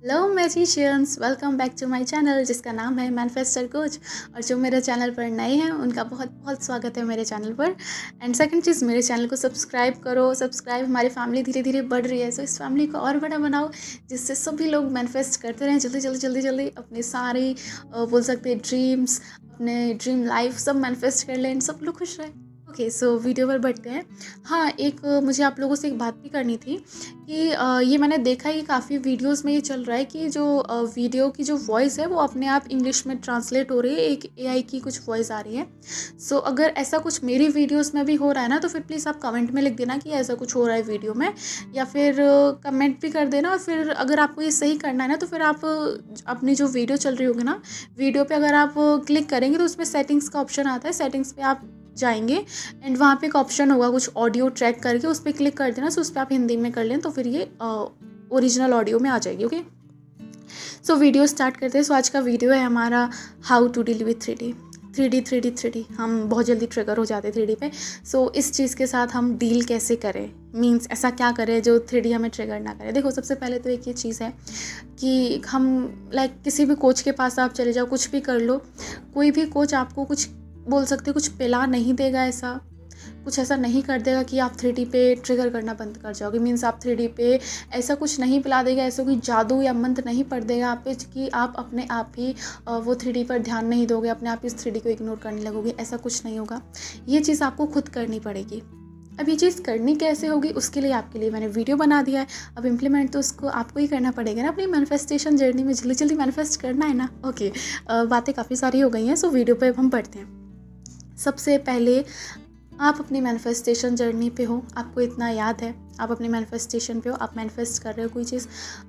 Hello magicians, welcome back to my channel जिसका नाम है मैनिफेस्टर कोच। और जो मेरे चैनल पर नए हैं उनका बहुत बहुत स्वागत है मेरे चैनल पर। एंड सेकंड चीज़, मेरे चैनल को सब्सक्राइब करो। सब्सक्राइब, हमारी फैमिली धीरे धीरे बढ़ रही है, सो इस फैमिली को और बड़ा बनाओ जिससे सभी लोग मैनिफेस्ट करते रहें जल्दी जल्दी जल्दी जल्दी अपने सारे बोल सकते हैं ड्रीम्स, अपने ड्रीम लाइफ सब मैनिफेस्ट कर लें, सब लोग खुश रहें। ओके, सो वीडियो पर बढ़ते हैं। हाँ, मुझे आप लोगों से एक बात भी करनी थी कि ये मैंने देखा है कि काफ़ी वीडियोस में ये चल रहा है कि जो वीडियो की जो वॉइस है वो अपने आप इंग्लिश में ट्रांसलेट हो रही है, एक एआई की कुछ वॉइस आ रही है। सो अगर ऐसा कुछ मेरी वीडियोस में भी हो रहा है ना, तो फिर प्लीज़ आप कमेंट में लिख देना कि ऐसा कुछ हो रहा है वीडियो में, या फिर कमेंट भी कर देना। और फिर अगर आपको ये सही करना है ना, तो फिर आप अपनी जो वीडियो चल रही होगी ना, वीडियो पे अगर आप क्लिक करेंगे तो उसमें सेटिंग्स का ऑप्शन आता है। सेटिंग्स पे आप जाएंगे एंड वहाँ पे एक ऑप्शन होगा कुछ ऑडियो ट्रैक करके, उस पर क्लिक कर देना। सो उस पर आप हिंदी में कर लें तो फिर ये ओरिजिनल ऑडियो में आ जाएगी। ओके, सो वीडियो स्टार्ट करते हैं। सो आज का वीडियो है हमारा how to deal with 3D। हम बहुत जल्दी ट्रिगर हो जाते हैं 3D पे। सो इस चीज़ के साथ हम डील कैसे करें, मीन्स ऐसा क्या करें जो 3D हमें ट्रिगर ना करे। देखो, सबसे पहले तो एक ये चीज़ है कि हम किसी भी कोच के पास आप चले जाओ, कुछ भी कर लो, कोई भी कोच आपको कुछ बोल सकते कुछ पिला नहीं देगा, ऐसा कुछ ऐसा नहीं कर देगा कि आप 3D पे ट्रिगर करना बंद कर जाओगे। मीन्स आप 3D पे ऐसा कुछ नहीं पिला देगा, ऐसा कोई जादू या मंत्र नहीं पढ़ देगा आप पे कि आप अपने आप ही वो 3D पर ध्यान नहीं दोगे, अपने आप इस 3D को इग्नोर करने लगोगे। ऐसा कुछ नहीं होगा, ये चीज़ आपको खुद करनी पड़ेगी। अब ये चीज़ करनी कैसे होगी, उसके लिए आपके लिए मैंने वीडियो बना दिया है। अब इम्प्लीमेंट तो उसको आपको ही करना पड़ेगा ना, अपनी मैनिफेस्टेशन जर्नी में जल्दी जल्दी मैनिफेस्ट करना है ना। ओके, बातें काफ़ी सारी हो गई हैं, सो वीडियो पे अब हम बढ़ते हैं। सबसे पहले आप अपनी मैनिफेस्टेशन जर्नी पे हो, आपको इतना याद है आप अपनी मैनिफेस्टेशन पे हो, आप मैनिफेस्ट कर रहे हो कोई चीज़।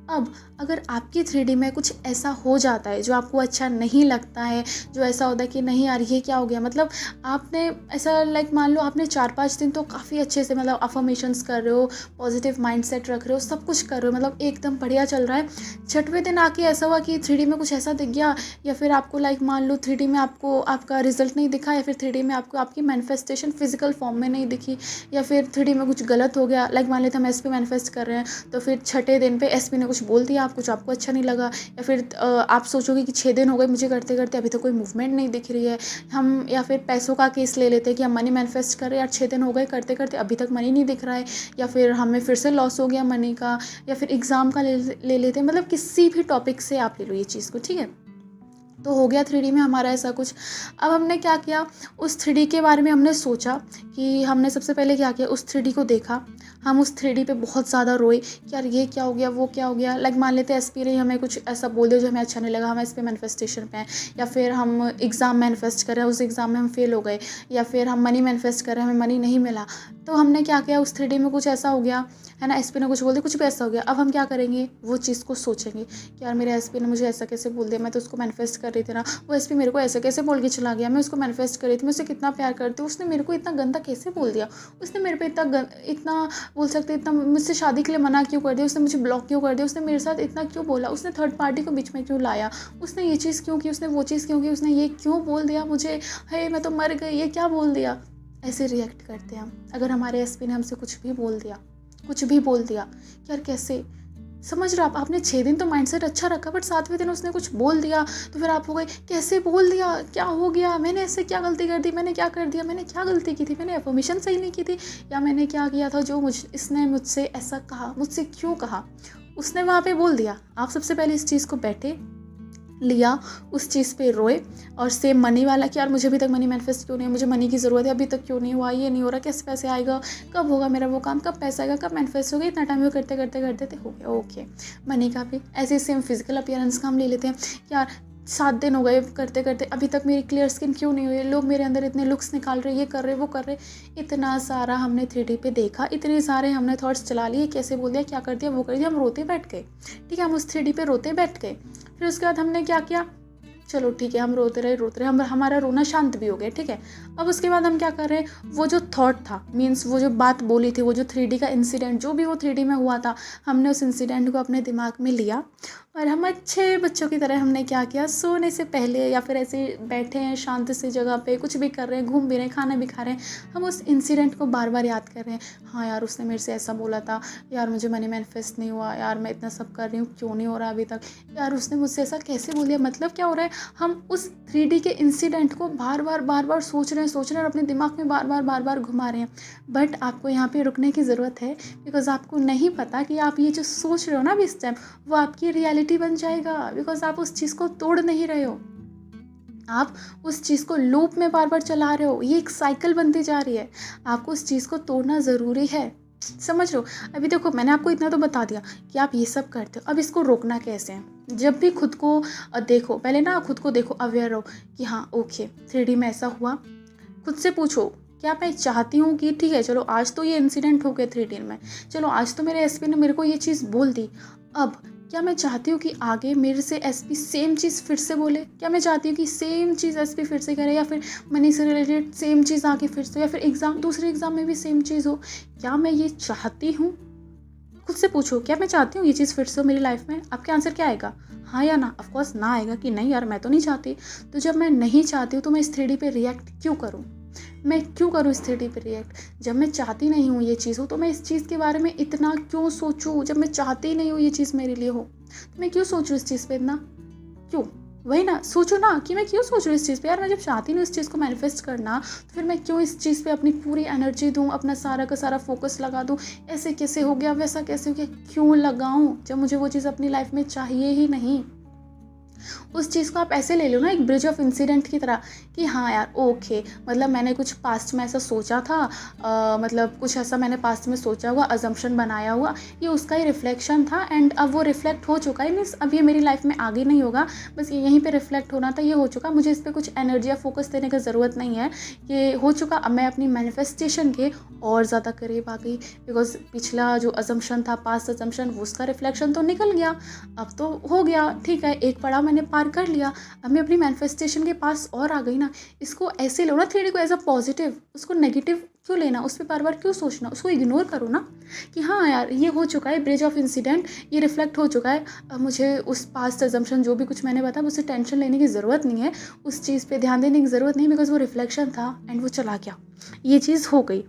अब अगर आपकी 3D में कुछ ऐसा हो जाता है जो आपको अच्छा नहीं लगता है, जो ऐसा होता है कि नहीं यार ये क्या हो गया, मतलब आपने ऐसा मान लो आपने 4-5 दिन तो काफ़ी अच्छे से मतलब अफर्मेशंस कर रहे हो, पॉजिटिव माइंडसेट रख रहे हो, सब कुछ कर रहे हो, मतलब एकदम बढ़िया चल रहा है। 6वें दिन आके ऐसा हुआ कि 3D में कुछ ऐसा दिख गया, या फिर आपको मान लो 3D में आपको आपका रिजल्ट नहीं दिखा, या फिर 3D में आपको आपकी मैनिफेस्टेशन फिजिकल फॉर्म में नहीं दिखी, या फिर 3D में कुछ गलत हो गया। मान लेते हम एसपी मैनिफेस्ट कर रहे हैं, तो फिर 6ठे दिन पे एसपी ने कुछ बोल दिया, आपको अच्छा नहीं लगा, या फिर आप सोचोगे कि 6 दिन हो गए मुझे करते करते, अभी तो कोई मूवमेंट नहीं दिख रही है। हम या फिर पैसों का केस ले लेते हैं कि हम मनी मैनिफेस्ट कर रहे हैं, यार 6 दिन हो गए करते करते अभी तक मनी नहीं दिख रहा है, या फिर हमें फिर से लॉस हो गया मनी का, या फिर एग्ज़ाम का ले लेते हैं। मतलब किसी भी टॉपिक से आप ले लो ये चीज़ को, ठीक है। तो हो गया 3D में हमारा ऐसा कुछ। अब हमने क्या किया, उस 3D के बारे में हमने सोचा कि हमने सबसे पहले क्या किया, उस 3D को देखा। हम उस 3D पे बहुत ज़्यादा रोए कि यार ये क्या हो गया, वो क्या हो गया। मान लेते हैं एसपी ने हमें कुछ ऐसा बोल दिया जो हमें अच्छा नहीं लगा, हम इस पे मैनिफेस्टेशन पे हैं, या फिर हम एग्ज़ाम मैनिफेस्ट कर रहे हैं, उस एग्ज़ाम में हम फेल हो गए, या फिर हम मनी मैनिफेस्ट कर रहे हैं, हमें मनी नहीं मिला। तो हमने क्या किया, उस 3D में कुछ ऐसा हो गया है ना, एसपी ने कुछ बोल दिया, कुछ भी ऐसा हो गया। अब हम क्या करेंगे, वो चीज़ को सोचेंगे कि यार मेरे एसपी ने मुझे ऐसा कैसे बोल दिया, मैं तो उसको मैनिफेस्ट कर रही थी ना, वो एसपी मेरे को ऐसे कैसे बोल के चला गया, मैं उसको मैनिफेस्ट कर रही थी, मैं उसे कितना प्यार करती हूँ, उसने मेरे को इतना गंदा कैसे बोल दिया, उसने मेरे पे इतना बोल सकते इतना मुझसे शादी के लिए मना क्यों कर दिया, उसने मुझे ब्लॉक क्यों कर दिया, उसने मेरे साथ इतना क्यों बोला, उसने थर्ड पार्टी को बीच में क्यों लाया, उसने ये चीज़ क्यों की, उसने वो चीज़ क्यों की, उसने ये क्यों बोल दिया मुझे, है मैं तो मर गई, ये क्या बोल दिया। ऐसे रिएक्ट करते हैं हम। अगर हमारे एसपी ने हमसे कुछ भी बोल दिया यार कैसे, समझ रहे हो आप, आपने 6 दिन तो माइंडसेट अच्छा रखा, बट 7वें दिन उसने कुछ बोल दिया, तो फिर आप हो गए कैसे बोल दिया, क्या हो गया, मैंने ऐसे क्या गलती कर दी, मैंने क्या कर दिया, मैंने क्या गलती की थी, मैंने अफर्मेशन सही नहीं की थी, या मैंने क्या किया था जो इसने मुझसे ऐसा कहा, मुझसे क्यों कहा, उसने वहाँ पे बोल दिया। आप सबसे पहले इस चीज़ को बैठे लिया, उस चीज़ पे रोए, और सेम मनी वाला कि यार मुझे अभी तक मनी मैनिफेस्ट क्यों नहीं है, मुझे मनी की ज़रूरत है, अभी तक क्यों नहीं हुआ, ये नहीं हो रहा, कैसे पैसे आएगा, कब होगा मेरा वो काम, कब पैसा आएगा, कब मैनिफेस्ट होगा, इतना टाइम वो करते करते करते हो गया। ओके, मनी का भी ऐसे सेम फिजिकल अपीयरेंस का हम ले लेते हैं। यार 7 दिन हो गए करते करते, अभी तक मेरी क्लियर स्किन क्यों नहीं हुई, लोग मेरे अंदर इतने लुक्स निकाल रहे, ये कर रहे वो कर रहे। इतना सारा हमने 3D पे देखा, इतने सारे हमने थॉट्स चला लिए, कैसे बोल दिया, क्या कर दिया, वो कर दिया, हम रोते बैठ गए। ठीक है, हम उस 3D पे रोते बैठ गए। फिर उसके बाद हमने क्या किया, चलो ठीक है, हम रोते रहे, हम हमारा रोना शांत भी हो गया, ठीक है। अब उसके बाद हम क्या कर रहे हैं, वो जो थॉट था, मीन्स वो जो बात बोली थी, वो जो 3D का इंसिडेंट, जो भी वो 3D में हुआ था, हमने उस इंसिडेंट को अपने दिमाग में लिया और हम अच्छे बच्चों की तरह हमने क्या किया, सोने से पहले या फिर ऐसे बैठे हैं शांत सी जगह पे, कुछ भी कर रहे हैं, घूम भी रहे हैं, खाना भी खा रहे हैं, हम उस इंसिडेंट को बार बार याद कर रहे हैं। हाँ यार, उसने मेरे से ऐसा बोला था, यार मुझे मनी मैनिफेस्ट नहीं हुआ, यार मैं इतना सब कर रही हूँ, क्यों नहीं हो रहा अभी तक, यार उसने मुझसे ऐसा कैसे बोल दिया। मतलब क्या हो रहा है, हम उस 3D के इंसिडेंट को बार बार सोच रहे हैं और अपने दिमाग में बार बार घुमा रहे हैं। बट आपको यहाँ पे रुकने की ज़रूरत है, बिकॉज आपको नहीं पता कि आप ये जो सोच रहे हो ना अभी इस टाइम, वो आपकी रियलिटी बन जाएगा, बिकॉज आप उस चीज़ को तोड़ नहीं रहे हो, आप उस चीज़ को लूप में बार बार चला रहे हो, ये एक साइकिल बनती जा रही है। आपको उस चीज़ को तोड़ना ज़रूरी है, समझ लो। अभी देखो, मैंने आपको इतना तो बता दिया कि आप ये सब करते हो, अब इसको रोकना कैसे है। जब भी खुद को देखो, पहले ना खुद को देखो, अवेयर रहो कि हाँ ओके 3D में ऐसा हुआ। खुद से पूछो, क्या मैं चाहती हूँ कि ठीक है चलो आज तो ये इंसिडेंट हो गया 3D में, चलो आज तो मेरे एसपी ने मेरे को ये चीज़ बोल दी, अब क्या मैं चाहती हूँ कि आगे मेरे से एसपी सेम चीज़ फिर से बोले, क्या मैं चाहती हूँ कि सेम चीज़ एसपी फिर से करे, या फिर मनी से रिलेटेड सेम चीज़ आगे फिर से, या फिर दूसरे एग्ज़ाम में भी सेम चीज़ हो, क्या मैं ये चाहती हूँ। खुद से पूछो, क्या मैं चाहती हूँ ये चीज़ फिर से हो मेरी लाइफ में। आपके आंसर क्या आएगा, हाँ या ना। ऑफकोर्स ना आएगा कि नहीं यार मैं तो नहीं चाहती। तो जब मैं नहीं चाहती हूँ तो मैं इस 3D पे रिएक्ट क्यों करूँ, मैं क्यों करूँ इस 3D पे रिएक्ट। जब मैं चाहती नहीं हूँ ये चीज़ हो तो मैं इस चीज़ के बारे में इतना क्यों सोचूँ। जब मैं चाहती ही नहीं हूँ ये चीज़ मेरे लिए हो तो मैं क्यों सोचूँ इस चीज़ पे इतना, क्यों। वही ना, सोचो ना कि मैं क्यों सोच रही हूँ इस चीज़ पे। यार मैं जब चाहती हूँ इस चीज़ को मैनिफेस्ट करना तो फिर मैं क्यों इस चीज़ पे अपनी पूरी एनर्जी दूँ, अपना सारा का सारा फोकस लगा दूँ। ऐसे कैसे हो गया, वैसा कैसे हो गया, क्यों लगाऊँ जब मुझे वो चीज़ अपनी लाइफ में चाहिए ही नहीं। उस चीज़ को आप ऐसे ले लो ना, एक ब्रिज ऑफ इंसिडेंट की तरह कि हाँ यार ओके, मतलब मैंने कुछ पास्ट में ऐसा सोचा था, मतलब कुछ ऐसा मैंने पास्ट में सोचा हुआ, अजम्पशन बनाया हुआ, ये उसका ही रिफ्लेक्शन था एंड अब वो रिफ्लेक्ट हो चुका है। मीन्स अब ये मेरी लाइफ में आगे नहीं होगा, बस ये यहीं पे रिफ्लेक्ट होना था, ये हो चुका। मुझे इस पर कुछ एनर्जी या फोकस देने की ज़रूरत नहीं है, ये हो चुका। अब मैं अपनी मैनिफेस्टेशन के और ज़्यादा करीब आ गई, बिकॉज पिछला जो अजम्पशन था, पास्ट अजम्पशन, उसका रिफ्लेक्शन तो निकल गया, अब तो हो गया, ठीक है, एक पड़ाव मैंने पार कर लिया। अब मैं अपनी मैनिफेस्टेशन के पास और आ गई ना। इसको ऐसे लो ना 3D को एज अ पॉजिटिव, उसको नेगेटिव क्यों लेना, उस पर बार बार क्यों सोचना, उसको इग्नोर करो ना कि हाँ यार ये हो चुका है, ब्रिज ऑफ इंसिडेंट, ये रिफ्लेक्ट हो चुका है। अब मुझे उस पास्ट अजम्पशन जो भी कुछ मैंने बताया उससे टेंशन लेने की ज़रूरत नहीं है, उस चीज़ पे ध्यान देने की ज़रूरत नहीं, बिकॉज वो रिफ्लेक्शन था एंड वो चला गया, ये चीज़ हो गई।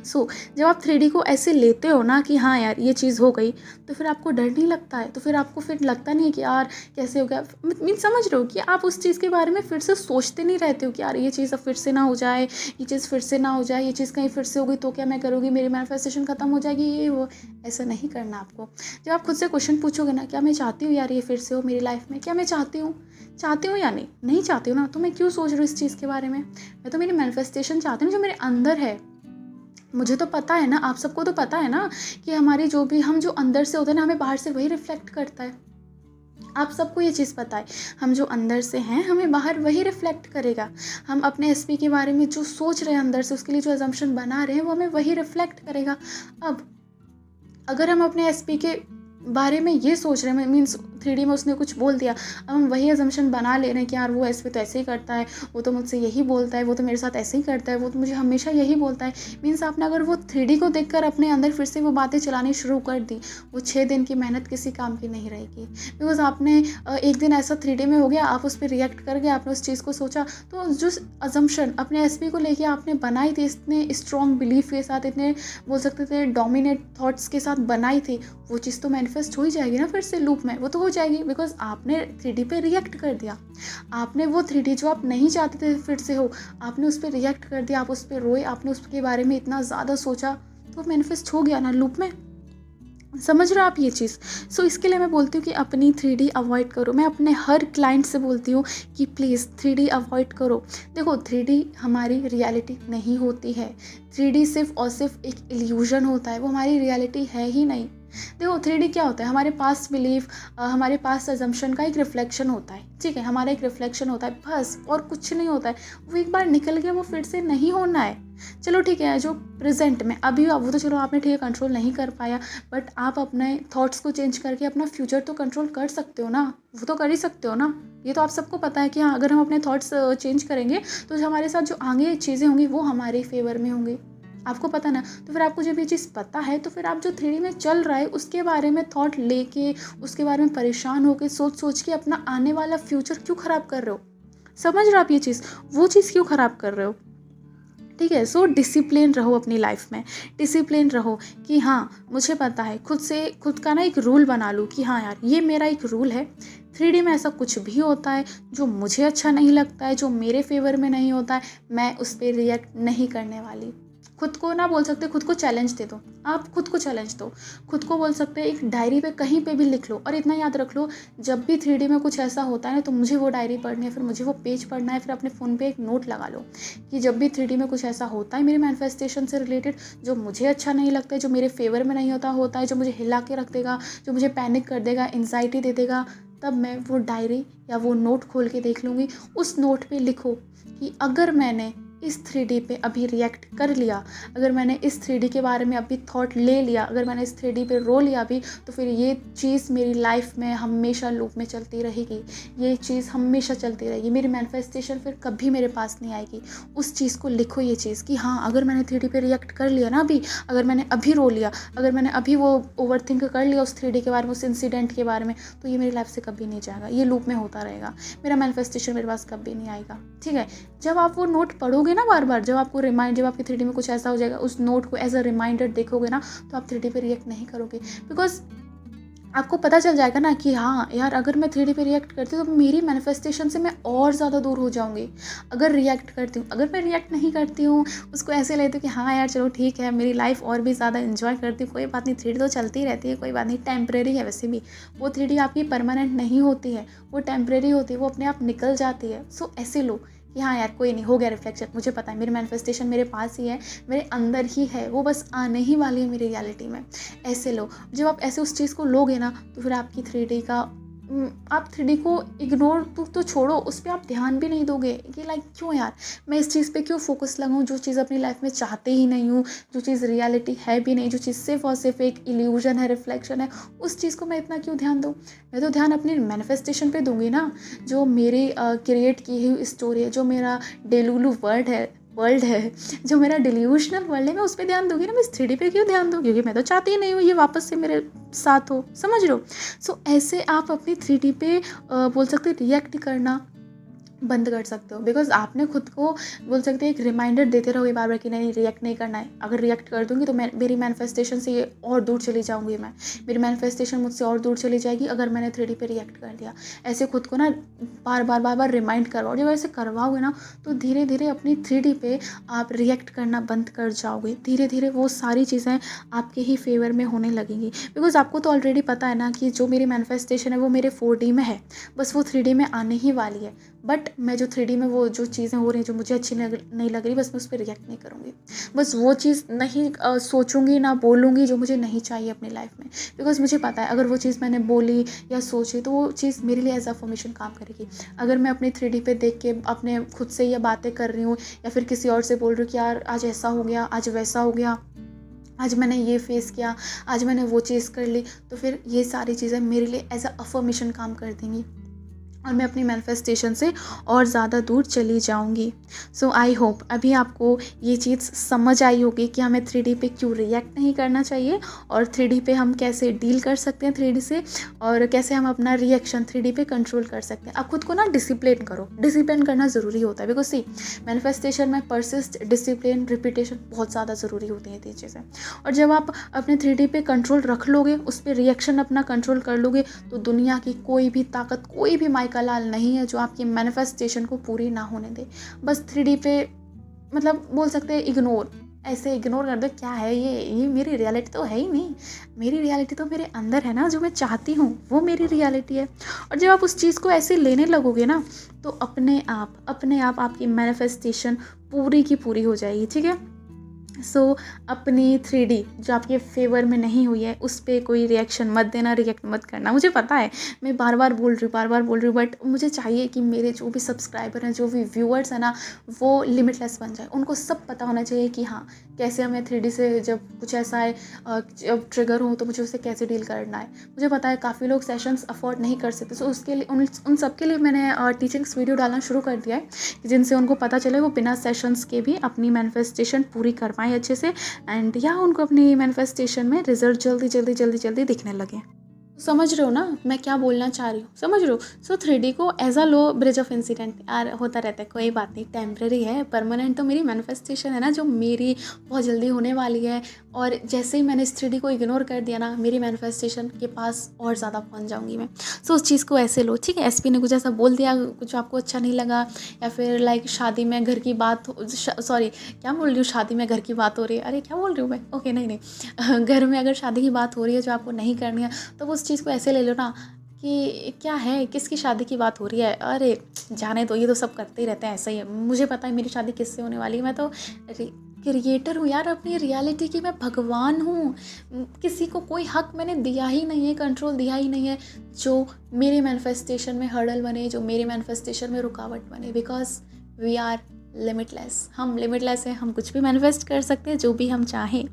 जब आप 3D को ऐसे लेते हो ना कि हाँ यार ये चीज़ हो गई, तो फिर आपको डर नहीं लगता है, तो फिर आपको फिर लगता नहीं है कि यार कैसे हो गया। मीन समझ रहे हो कि आप उस चीज़ के बारे में फिर से सोचते नहीं रहते हो कि यार ये चीज़ अब फिर से ना हो जाए, ये चीज़ फिर से ना हो जाए, ये चीज़ कहीं फिर से होगी तो क्या मैं करूँगी, मेरी मैनिफेस्टेशन ख़त्म हो जाएगी, ये वो। ऐसा नहीं करना आपको। जब आप खुद से क्वेश्चन पूछोगे ना, क्या मैं चाहती हूँ यार ये फिर से हो मेरी लाइफ में, क्या मैं चाहती हूँ या नहीं चाहती हूँ ना, तो मैं क्यों सोच रही हूँ इस चीज़ के बारे में। मैं तो मेरी मैनिफेस्टेशन चाहती हूँ जो मेरे अंदर है। मुझे तो पता है ना, आप सबको तो पता है ना कि हमारी जो भी हम जो अंदर से होते हैं ना, हमें बाहर से वही रिफ्लेक्ट करता है। आप सबको ये चीज़ पता है, हम जो अंदर से हैं हमें बाहर वही रिफ्लेक्ट करेगा। हम अपने एसपी के बारे में जो सोच रहे हैं अंदर से, उसके लिए जो अजम्पशन बना रहे हैं वो हमें वही रिफ्लेक्ट करेगा। अब अगर हम अपने एसपी के बारे में ये सोच रहे हैं, मीन्स 3D में उसने कुछ बोल दिया, अब हम वही अजम्पशन बना ले रहे हैं कि यार वो एसपी तो ऐसे ही करता है, वो तो मुझसे यही बोलता है, वो तो मेरे साथ ऐसे ही करता है, वो तो मुझे हमेशा यही बोलता है। मीन्स आपने अगर वो 3D को देखकर अपने अंदर फिर से वो बातें चलानी शुरू कर दी, वो 6 दिन की मेहनत किसी काम की नहीं रहेगी। बिकॉज आपने एक दिन ऐसा 3D में हो गया, आप उस पर रिएक्ट कर गए, आपने उस चीज़ को सोचा, तो जो अजम्पशन अपने एसपी को लेके आपने बनाई थी इतने स्ट्रॉन्ग बिलीफ के साथ, इतने बोल सकते थे डोमिनेट थॉट्स के साथ बनाई थी, वो चीज़ तो मैनिफेस्ट हो ही जाएगी ना फिर से लूप में, वो तो हो जाएगी, बिकॉज आपने 3D पे रिएक्ट कर दिया। आपने वो 3D जो आप नहीं चाहते थे फिर से हो, आपने उस पर रिएक्ट कर दिया, आप उस पर रोए, आपने उसके बारे में इतना ज़्यादा सोचा, तो मैनिफेस्ट हो गया ना लूप में। समझ रहे हो आप ये चीज़। इसके लिए मैं बोलती हूँ कि अपनी 3D अवॉइड करो। मैं अपने हर क्लाइंट से बोलती हूँ कि प्लीज़ 3D अवॉइड करो। देखो 3D हमारी रियलिटी नहीं होती है, 3D सिर्फ और सिर्फ एक इल्यूजन होता है, वो हमारी रियलिटी है ही नहीं। देखो 3D क्या होता है, हमारे पास्ट बिलीफ, हमारे पास्ट अजम्पशन का एक रिफ्लेक्शन होता है, ठीक है, हमारा एक रिफ्लेक्शन होता है बस, और कुछ नहीं होता है। वो एक बार निकल गया, वो फिर से नहीं होना है। चलो ठीक है, जो प्रेजेंट में अभी वो तो चलो आपने ठीक है कंट्रोल नहीं कर पाया, बट आप अपने थॉट्स को चेंज करके अपना फ्यूचर तो कंट्रोल कर सकते हो ना, वो तो कर ही सकते हो ना। ये तो आप सबको पता है कि हाँ, अगर हम अपने थॉट्स चेंज करेंगे तो जो हमारे साथ जो आगे चीज़ें होंगी वो हमारे फेवर में होंगी, आपको पता ना। तो फिर आपको जब ये चीज़ पता है तो फिर आप जो 3D में चल रहा है उसके बारे में थॉट लेके, उसके बारे में परेशान होके, सोच सोच के अपना आने वाला फ्यूचर क्यों ख़राब कर रहे हो? समझ रहे हो आप ये चीज़? वो चीज़ क्यों ख़राब कर रहे हो? ठीक है, सो डिसिप्लिन रहो अपनी लाइफ में, डिसिप्लिन रहो कि हाँ मुझे पता है, खुद का ना एक रूल बना लूँ कि हाँ यार ये मेरा एक रूल है। 3D में ऐसा कुछ भी होता है जो मुझे अच्छा नहीं लगता है, जो मेरे फेवर में नहीं होता है, मैं उस पर रिएक्ट नहीं करने वाली। खुद को ना बोल सकते, खुद को चैलेंज दे दो, आप खुद को चैलेंज दो, खुद को बोल सकते हैं एक डायरी पे कहीं पे भी लिख लो, और इतना याद रख लो, जब भी 3D में कुछ ऐसा होता है ना तो मुझे वो डायरी पढ़नी है, फिर मुझे वो पेज पढ़ना है, फिर अपने फ़ोन पे एक नोट लगा लो कि जब भी 3D में कुछ ऐसा होता है मेरे मैनिफेस्टेशन से रिलेटेड जो मुझे अच्छा नहीं लगता है, जो मेरे फेवर में नहीं होता है, जो मुझे हिला के रख देगा, जो मुझे पैनिक कर देगा, एंजाइटी दे देगा, तब मैं वो डायरी या वो नोट खोल के देख लूँगी। उस नोट पे लिखो कि अगर मैंने इस 3D पे अभी रिएक्ट कर लिया, अगर मैंने इस 3D के बारे में अभी थॉट ले लिया, अगर मैंने इस 3D पे रो लिया अभी, तो फिर ये चीज़ मेरी लाइफ में हमेशा लूप में चलती रहेगी, ये चीज़ हमेशा चलती रहेगी, मेरी मैनिफेस्टेशन फिर कभी मेरे पास नहीं आएगी। उस चीज़ को लिखो, ये चीज़ कि हाँ अगर मैंने 3D पे रिएक्ट कर लिया ना अभी, अगर मैंने अभी रो लिया, अगर मैंने अभी वो ओवरथिंक कर लिया उस 3D के बारे में, उस इंसिडेंट के बारे में, तो ये मेरी लाइफ से कभी नहीं जाएगा, ये लूप में होता रहेगा, मेरा मैनिफेस्टेशन मेरे पास कभी नहीं आएगा। ठीक है, जब आप वो नोट पढ़ोगे ना बार बार, जब आपको रिमाइंड, जब आपके 3D में कुछ ऐसा हो जाएगा, उस नोट को एज अ रिमाइंडर देखोगे ना, तो आप 3D पे रिएक्ट नहीं करोगे, बिकॉज आपको पता चल जाएगा ना कि हाँ यार अगर मैं 3D पे रिएक्ट करती हूँ तो मेरी मैनिफेस्टेशन से मैं और ज़्यादा दूर हो जाऊँगी। अगर रिएक्ट करती हूँ, अगर मैं रिएक्ट नहीं करती हूँ, उसको ऐसे लेती हूँ कि हाँ यार चलो ठीक है, मेरी लाइफ और भी ज़्यादा एंजॉय करती हूँ, कोई बात नहीं, 3D तो चलती रहती है, कोई बात नहीं, टेम्परेरी है वैसे भी, वो 3D आपकी परमानेंट नहीं होती है, वो टेम्परेरी होती है, वो अपने आप निकल जाती है। सो ऐसे लो कि हाँ यार कोई नहीं, हो गया रिफ्लेक्शन, मुझे पता है मेरी मैनिफेस्टेशन मेरे पास ही है, मेरे अंदर ही है, वो बस आने ही वाली है मेरी रियलिटी में। ऐसे लो, जब आप ऐसे उस चीज़ को लोगे ना तो फिर आपकी 3D का आप 3D को इग्नोर तो छोड़ो, उस पर आप ध्यान भी नहीं दोगे कि लाइक क्यों यार मैं इस चीज़ पे क्यों फोकस लगाऊं, जो चीज़ अपनी लाइफ में चाहते ही नहीं हूँ, जो चीज़ रियलिटी है भी नहीं, जो चीज़ सिर्फ और सिर्फ एक इल्यूजन है, रिफ्लेक्शन है, उस चीज़ को मैं इतना क्यों ध्यान दूँ। मैं तो ध्यान अपनी मैनिफेस्टेशन पे दूंगी ना, जो मेरी क्रिएट की हुई स्टोरी है, जो मेरा डेलुलू वर्ल्ड है, जो मेरा डिल्यूशनल वर्ल्ड है, मैं उस पर ध्यान दूंगी ना, मैं इस 3D पे क्यों ध्यान दूँ, क्योंकि मैं तो चाहती ही नहीं हूँ ये वापस से मेरे साथ हो, समझ रहे हो। सो ऐसे आप अपनी 3D पे बोल सकते रिएक्ट करना बंद कर सकते हो, बिकॉज आपने खुद को बोल सकते हैं एक रिमाइंडर देते रहोगे बार बार कि नहीं रिएक्ट नहीं करना है, अगर रिएक्ट कर दूंगी तो मेरी मैनिफेस्टेशन से ये और दूर चली जाऊंगी, मैं मेरी मैनिफेस्टेशन मुझसे और दूर चली जाएगी अगर मैंने 3D पे रिएक्ट कर दिया। ऐसे खुद को ना बार बार रिमाइंड करवाओ, जब ऐसे करवाओगे ना तो धीरे धीरे अपनी 3D पे आप रिएक्ट करना बंद कर जाओगे, धीरे धीरे वो सारी चीज़ें आपके ही फेवर में होने लगेंगी, बिकॉज आपको तो ऑलरेडी पता है ना कि जो मेरी मैनिफेस्टेशन है वो मेरे 4D में है, बस वो 3D में आने ही वाली है, बट मैं जो 3D में वो जो चीज़ें हो रही हैं जो मुझे अच्छी नहीं लग रही, बस मैं उस पर रिएक्ट नहीं करूँगी, बस वो चीज़ नहीं सोचूंगी ना बोलूँगी जो मुझे नहीं चाहिए अपनी लाइफ में, बिकॉज मुझे पता है अगर वो चीज़ मैंने बोली या सोची तो वो चीज़ मेरे लिए एज अफर्मेशन काम करेगी। अगर मैं अपनी 3D पे देख के अपने खुद से ये बातें कर रही हूँ या फिर किसी और से बोल रही हूँ कि यार आज ऐसा हो गया, आज वैसा हो गया, आज मैंने ये फेस किया, आज मैंने वो चीज़ कर ली, तो फिर ये सारी चीज़ें मेरे लिए एज अ अफर्मेशन काम कर देंगी और मैं अपनी मैनिफेस्टेशन से और ज़्यादा दूर चली जाऊंगी। सो आई होप अभी आपको ये चीज़ समझ आई होगी कि हमें 3D पे क्यों रिएक्ट नहीं करना चाहिए और 3D पे हम कैसे डील कर सकते हैं 3D से, और कैसे हम अपना रिएक्शन 3D पे कंट्रोल कर सकते हैं। आप खुद को ना डिसिप्लिन करो, डिसिप्लिन करना ज़रूरी होता है, बिकॉज सी मैनिफेस्टेशन में परसिस्ट, डिसिप्लिन, रिपीटेशन बहुत ज़्यादा ज़रूरी होती है ये चीज़ें। और जब आप अपने 3D पे कंट्रोल रख लोगे, उस पर रिएक्शन अपना कंट्रोल कर लोगे, तो दुनिया की कोई भी ताकत, कोई भी माइका लाल नहीं है जो आपकी मैनिफेस्टेशन को पूरी ना होने दे। बस 3D पे मतलब बोल सकते हैं इग्नोर, ऐसे इग्नोर कर दो, क्या है ये मेरी रियलिटी तो है ही नहीं, मेरी रियलिटी तो मेरे अंदर है ना, जो मैं चाहती हूँ वो मेरी रियलिटी है। और जब आप उस चीज़ को ऐसे लेने लगोगे ना तो अपने आप आपकी मैनिफेस्टेशन पूरी की पूरी हो जाएगी। ठीक है, सो अपनी 3D जो आपके फेवर में नहीं हुई है उस पे कोई रिएक्शन मत देना, रिएक्ट मत करना। मुझे पता है मैं बार बार बोल रही हूँ, बार बार बोल रही हूँ, बट मुझे चाहिए कि मेरे जो भी सब्सक्राइबर हैं, जो भी व्यूअर्स हैं ना, वो लिमिटलेस बन जाए। उनको सब पता होना चाहिए कि हाँ, कैसे हमें 3D से जब कुछ ऐसा है, जब ट्रिगर हो तो मुझे उससे कैसे डील करना है। मुझे पता है काफ़ी लोग सेशंस अफोर्ड नहीं कर सकते, सो उसके लिए उन सब के लिए मैंने टीचिंग्स वीडियो डालना शुरू कर दिया है, कि जिनसे उनको पता चले वो बिना सेशंस के भी अपनी मैनिफेस्टेशन पूरी कर पाएँ अच्छे से, एंड या उनको अपनी मैनिफेस्टेशन में रिजल्ट जल्दी जल्दी जल्दी जल्दी दिखने लगे। समझ रहे हो ना मैं क्या बोलना चाह रही हूँ, समझ रहे हो। सो 3D को as a low bridge of incident यार होता रहता है, कोई बात नहीं, टेम्परेरी है। परमानेंट तो मेरी मैनिफेस्टेशन है ना, जो मेरी बहुत जल्दी होने वाली है। और जैसे ही मैंने इस 3D को इग्नोर कर दिया ना, मेरी मैनिफेस्टेशन के पास और ज़्यादा पहुँच जाऊँगी मैं। सो उस चीज़ को ऐसे लो, ठीक है। एसपी ने कुछ ऐसा बोल दिया, कुछ आपको अच्छा नहीं लगा, या फिर लाइक शादी में घर की बात, सॉरी क्या बोल रही हूँ, शादी में घर की बात हो रही है, अरे क्या बोल रही हूँ मैं, ओके नहीं नहीं घर में अगर शादी की बात हो रही है जो आपको नहीं करनी है, तो उस चीज़ को ऐसे ले लो ना कि क्या है, किसकी शादी की बात हो रही है, अरे जाने दो, ये तो सब करते ही रहते हैं, ऐसा ही है। मुझे पता है मेरी शादी किससे होने वाली है, मैं तो क्रिएटर हूँ यार अपनी रियलिटी की, मैं भगवान हूँ। किसी को कोई हक मैंने दिया ही नहीं है, कंट्रोल दिया ही नहीं है जो मेरे मैनिफेस्टेशन में हर्डल बने, जो मेरे मैनिफेस्टेशन में रुकावट बने, बिकॉज वी आर लिमिटलेस। हम लिमिटलेस हैं, हम कुछ भी मैनिफेस्ट कर सकते हैं जो भी हम चाहें।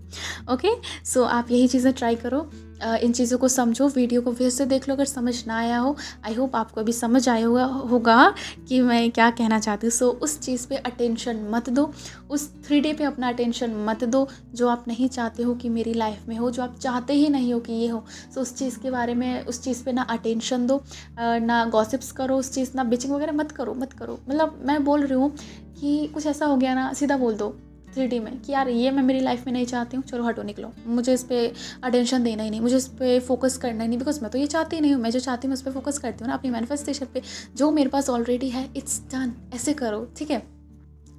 ओके, सो आप यही चीज़ें ट्राई करो, इन चीज़ों को समझो। वीडियो को फिर से देख लो अगर समझ ना आया हो। आई होप आपको अभी समझ आया होगा कि मैं क्या कहना चाहती हूँ। सो उस चीज़ पे अटेंशन मत दो, उस 3D पे अपना अटेंशन मत दो जो आप नहीं चाहते हो कि मेरी लाइफ में हो, जो आप चाहते ही नहीं हो कि ये हो। सो उस चीज़ के बारे में, उस चीज़ पे ना अटेंशन दो, ना गॉसिप्स करो उस चीज़, ना बिचिंग वगैरह मत करो, मत करो। मतलब मैं बोल रही हूँ कि कुछ ऐसा हो गया ना, सीधा बोल दो 3D में कि यार ये मैं मेरी लाइफ में नहीं चाहती हूँ, चलो हटो निकलो, मुझे इस पर अटेंशन देना ही नहीं, मुझे इस पर फोकस करना ही नहीं, बिकॉज मैं तो ये चाहती ही नहीं हूँ। मैं जो चाहती हूँ उस पर फोकस करती हूँ ना, अपनी मैनिफेस्टेशन पे, जो मेरे पास ऑलरेडी है, इट्स डन। ऐसे करो, ठीक है।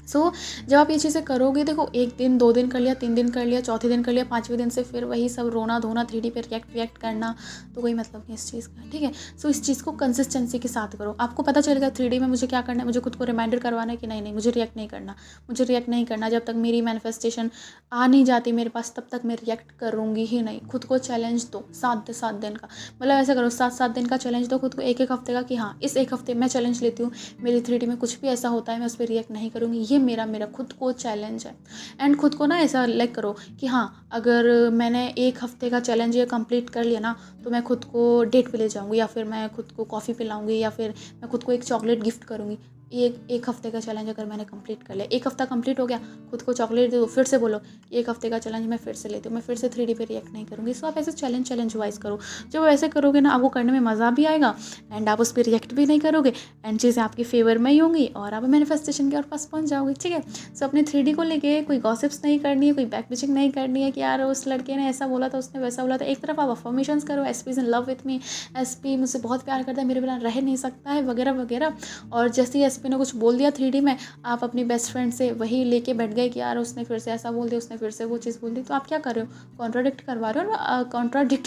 सो जब आप ये चीज़ें करोगे, देखो 1 दिन 2 दिन कर लिया, 3 दिन कर लिया, चौथे दिन कर लिया, 5वें दिन से फिर वही सब रोना धोना, 3D पे रिएक्ट करना, तो कोई मतलब नहीं इस चीज़ का, ठीक है। सो इस चीज़ को कंसिस्टेंसी के साथ करो, आपको पता चलेगा 3D में मुझे क्या करना है। मुझे खुद को रिमाइंडर करवाना है कि नहीं नहीं मुझे रिएक्ट नहीं करना, मुझे रिएक्ट नहीं करना। जब तक मेरी मैनिफेस्टेशन आ नहीं जाती मेरे पास, तब तक मैं रिएक्ट करूँगी ही नहीं। खुद को चैलेंज दो 7 दिन का, मतलब ऐसा करो 7 दिन का चैलेंज दो खुद को, 1 हफ्ते का, कि हाँ इस 1 हफ्ते मैं चैलेंज लेती हूँ, मेरी 3D में कुछ भी ऐसा होता है मैं उस पर रिएक्ट नहीं करूँगी। ये मेरा खुद को चैलेंज है। एंड खुद को ना ऐसा लाइक करो कि हाँ, अगर मैंने 1 हफ्ते का चैलेंज ये कंप्लीट कर लिया ना, तो मैं खुद को डेट पे ले जाऊँगी, या फिर मैं खुद को कॉफ़ी पिलाऊंगी, या फिर मैं खुद को एक चॉकलेट गिफ्ट करूँगी। एक हफ्ते का चैलेंज अगर मैंने कंप्लीट कर लिया, 1 हफ्ता कंप्लीट हो गया, खुद को चॉकलेट दे दो, फिर से बोलो 1 हफ्ते का चैलेंज मैं फिर से लेती हूँ, मैं फिर से 3D पे रिएक्ट नहीं करूँगी। सो आप ऐसे चैलेंज वाइज करो। जब ऐसे करोगे ना, आपको करने में मज़ा भी आएगा, एंड आप उस पर रिएक्ट भी नहीं करोगे, एंड चीज़ें आपकी फेवर में ही होंगी, और आप मैनिफेस्टेशन के और पास पहुँच जाओगे, ठीक है। सो अपने 3D को लेके कोई गॉसिप्स नहीं करनी है, कोई बैक बिचिंग नहीं करनी है कि यार उस लड़के ने ऐसा बोला था, उसने वैसा बोला था। एक तरफ आप अफर्मेशंस करो, SP is in love with me, SP मुझसे बहुत प्यार करता है, मेरे बिना रह नहीं सकता है, वगैरह वगैरह। और जैसे ही एसपी ने कुछ बोल दिया 3D में, आप अपनी बेस्ट फ्रेंड से वही लेके बैठ गए कि यार उसने फिर से ऐसा बोल दिया, उसने फिर से वो चीज़ बोल दी। तो आप क्या कर रहे हो, कॉन्ट्राडिक्ट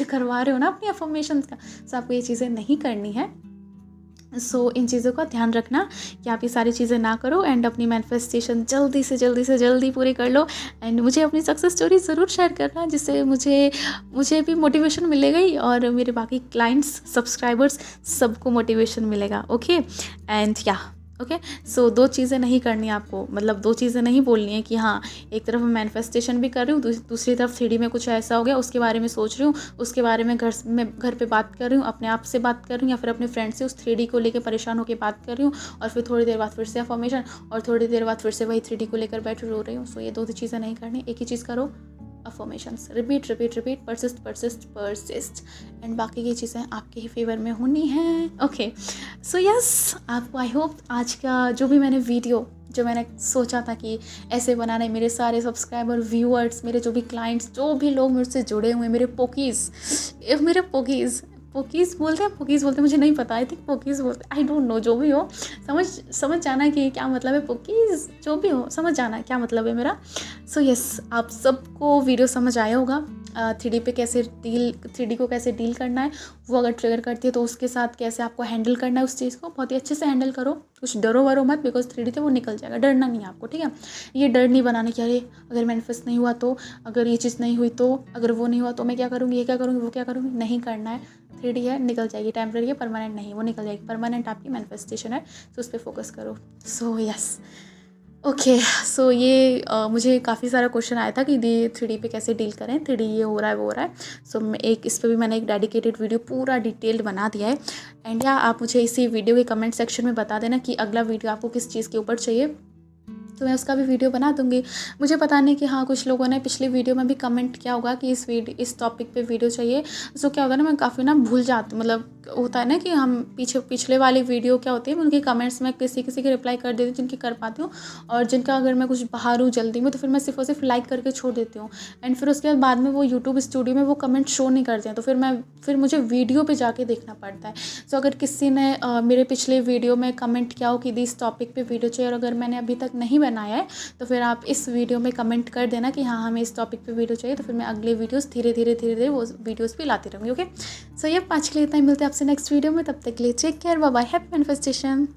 करवा रहे हो ना अपनी अफर्मेशंस का। सो आपको ये चीज़ें नहीं करनी है। सो इन चीज़ों का ध्यान रखना कि आप ये सारी चीज़ें ना करो, एंड अपनी मैनिफेस्टेशन जल्दी से जल्दी पूरी कर लो। एंड मुझे अपनी सक्सेस स्टोरी ज़रूर शेयर करना, जिससे मुझे भी मोटिवेशन मिलेगा ही, और मेरे बाकी क्लाइंट्स, सब्सक्राइबर्स, सबको मोटिवेशन मिलेगा। ओके, एंड या ओके। सो 2 चीज़ें नहीं करनी आपको, मतलब 2 चीज़ें नहीं बोलनी है कि हाँ एक तरफ मैं मैनिफेस्टेशन भी कर रही हूँ, दूसरी तरफ 3D में कुछ ऐसा हो गया उसके बारे में सोच रही हूँ, उसके बारे में घर पे बात कर रही हूँ, अपने आप से बात कर रही हूँ, या फिर अपने फ्रेंड से उस 3D को लेकर परेशान होकर बात कर रही हूँ, और फिर थोड़ी देर बाद फिर से अफर्मेशन, और थोड़ी देर बाद फिर से वही 3D को लेकर बैठ रो रही हूँ। सो ये 2 चीज़ें नहीं करनी, एक ही चीज़ करो, अफर्मेशंस, रिपीट, परसिस्ट, एंड बाकी की चीज़ें आपके ही फेवर में होनी हैं। ओके, सो यस, आपको आई होप आज का जो भी मैंने वीडियो, जो मैंने सोचा था कि ऐसे बनाना है, मेरे सारे सब्सक्राइबर, व्यूअर्स, मेरे जो भी क्लाइंट्स, जो भी लोग मुझसे जुड़े हुए, मेरे पोकीज़ पोकीज़ बोलते हैं, पोकीज़ बोलते हैं, मुझे नहीं पता, आई थिंक पोकीज़ बोलते हैं, आई डोंट नो, जो भी हो समझ जाना कि क्या मतलब है पोकीज़, जो भी हो समझ जाना क्या मतलब है मेरा। सो यस, आप सबको वीडियो समझ आया होगा। 3D पे कैसे 3D को कैसे डील करना है, वो अगर ट्रिगर करती है तो उसके साथ कैसे आपको हैंडल करना है, उस चीज़ को बहुत ही अच्छे से हैंडल करो। कुछ डरो वरो मत, बिकॉज 3D थे वो निकल जाएगा, डरना नहीं है आपको, ठीक है। ये डर नहीं बनाने कि अरे अगर मैनिफेस्ट नहीं हुआ तो, अगर ये चीज़ नहीं हुई तो, अगर वो नहीं हुआ तो मैं क्या करूँगी, ये क्या करूँगी, वो क्या करूँगी, नहीं करना है। 3D है, निकल जाएगी, टेम्परेरी है, परमानेंट नहीं, वो निकल जाएगी। परमानेंट आपकी मैनिफेस्टेशन है, तो उस पर फोकस करो। So yes, okay. सो ये मुझे काफ़ी सारा क्वेश्चन आया था कि 3D पे कैसे डील करें, 3D ये हो रहा है वो हो रहा है। सो इस पे भी मैंने एक डेडिकेटेड वीडियो पूरा डिटेल्ड बना दिया है। एंड या आप मुझे इसी वीडियो के कमेंट सेक्शन में बता देना कि अगला वीडियो आपको किस चीज़ के ऊपर चाहिए, तो मैं उसका भी वीडियो बना दूँगी। मुझे पता नहीं कि हाँ, कुछ लोगों ने पिछली वीडियो में भी कमेंट किया होगा कि इस टॉपिक पे वीडियो चाहिए। सो क्या होता है ना, मैं काफ़ी ना भूल जाती, मतलब होता है ना कि हम पिछले वाली वीडियो क्या होती है, उनके कमेंट्स में किसी के रिप्लाई कर देती हूँ जिनकी कर पाती हूँ, और जिनका अगर मैं कुछ बाहर हूँ जल्दी में तो फिर मैं सिर्फ और सिर्फ लाइक करके छोड़ देती हूँ। एंड फिर उसके बाद में वो यूट्यूब स्टूडियो में वो कमेंट शो नहीं करते हैं, तो फिर मुझे वीडियो पे जाके देखना पड़ता है। सो अगर किसी ने मेरे पिछले वीडियो में कमेंट किया हो कि इस टॉपिक पे वीडियो चाहिए, और अगर मैंने अभी तक नहीं बनाया है तो फिर आप इस वीडियो में कमेंट कर देना कि हाँ हमें इस टॉपिक पे वीडियो चाहिए, तो फिर मैं अगले वीडियोस धीरे धीरे वो वीडियोस भी लाती रहूँगी। ओके, सो ये आज के लिए इतना ही, मिलते हैं आपसे नेक्स्ट वीडियो में। तब तक के लिए take care, bye bye, happy manifestation.